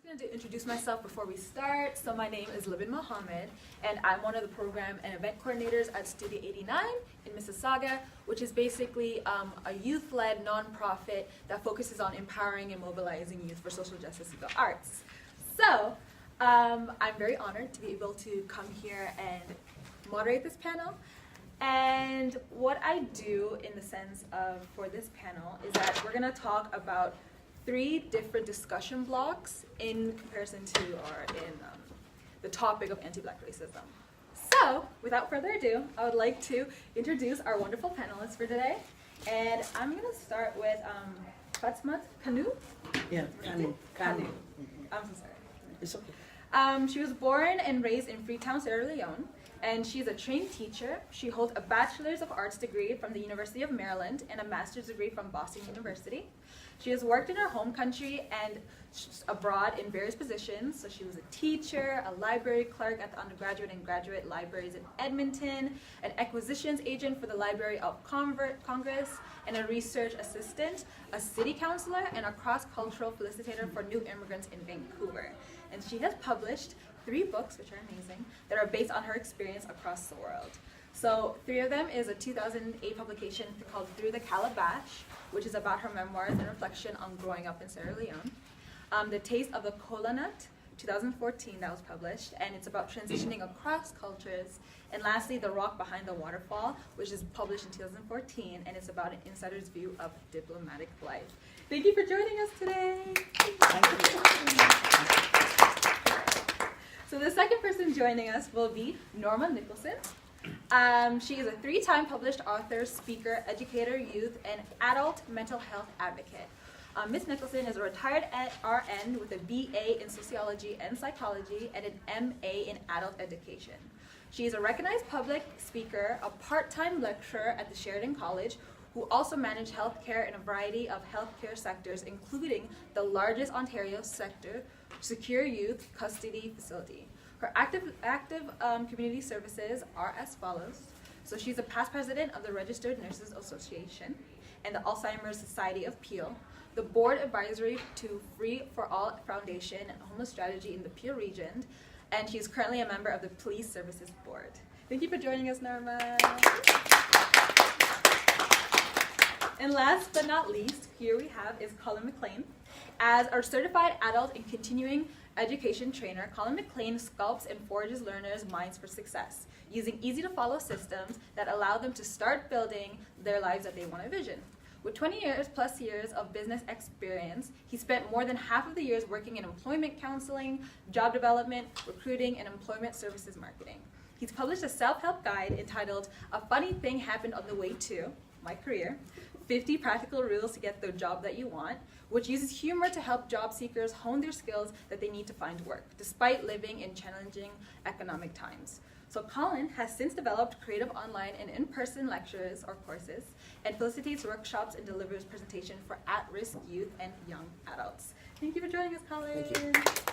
I'm going to introduce myself before we start. So my name is Libin Mohamed, and I'm one of the program and event coordinators at Studio 89 in Mississauga, which is basically a youth-led nonprofit that focuses on empowering and mobilizing youth for social justice and the arts. So I'm very honored to be able to come here and moderate this panel. And what I do in the sense of for this panel is that we're going to talk about 3 different discussion blocks in comparison to or in the topic of anti-Black racism. So, without further ado, I would like to introduce our wonderful panelists for today. And I'm going to start with Fattmata, Kanu? Yeah, Kanu. Kanu. I'm so sorry. It's okay. She was born and raised in Freetown, Sierra Leone, and she's a trained teacher. She holds a Bachelor's of Arts degree from the University of Maryland and a Master's degree from Boston University. She has worked in her home country and abroad in various positions. So she was a teacher, a library clerk at the undergraduate and graduate libraries in Edmonton, an acquisitions agent for the Library of Congress, and a research assistant, a city councilor, and a cross-cultural facilitator for new immigrants in Vancouver. And she has published 3 books, which are amazing, that are based on her experience across the world. So 3 of them is a 2008 publication called Through the Calabash, which is about her memoirs and reflection on growing up in Sierra Leone. The Taste of the Colin, 2014, that was published, and it's about transitioning across cultures. And lastly, The Rock Behind the Waterfall, which is published in 2014, and it's about an insider's view of diplomatic life. Thank you for joining us today. Thank you. So the second person joining us will be Norma Nicholson. She is a 3-time published author, speaker, educator, youth, and adult mental health advocate. Ms. Nicholson is a retired RN with a BA in sociology and psychology and an MA in adult education. She is a recognized public speaker, a part-time lecturer at the Sheridan College, who also managed healthcare in a variety of healthcare sectors, including the largest Ontario sector, secure youth custody facility. Her active community services are as follows. So she's a past president of the Registered Nurses Association and the Alzheimer's Society of Peel, the board advisory to Free for All Foundation and Homeless Strategy in the Peel region, and she's currently a member of the Police Services Board. Thank you for joining us, Norma. And last but not least, here we have is Colin McClean. As our certified adult and continuing education trainer, Colin McClean sculpts and forges learners' minds for success, using easy-to-follow systems that allow them to start building their lives that they want to envision. With 20 plus years of business experience, he spent more than half of the years working in employment counseling, job development, recruiting, and employment services marketing. He's published a self-help guide entitled A Funny Thing Happened on the Way to My Career, 50 Practical Rules to Get the Job That You Want, which uses humor to help job seekers hone their skills that they need to find work, despite living in challenging economic times. So Colin has since developed creative online and in-person lectures or courses, and facilitates workshops and delivers presentation for at-risk youth and young adults. Thank you for joining us, Colin. Thank you.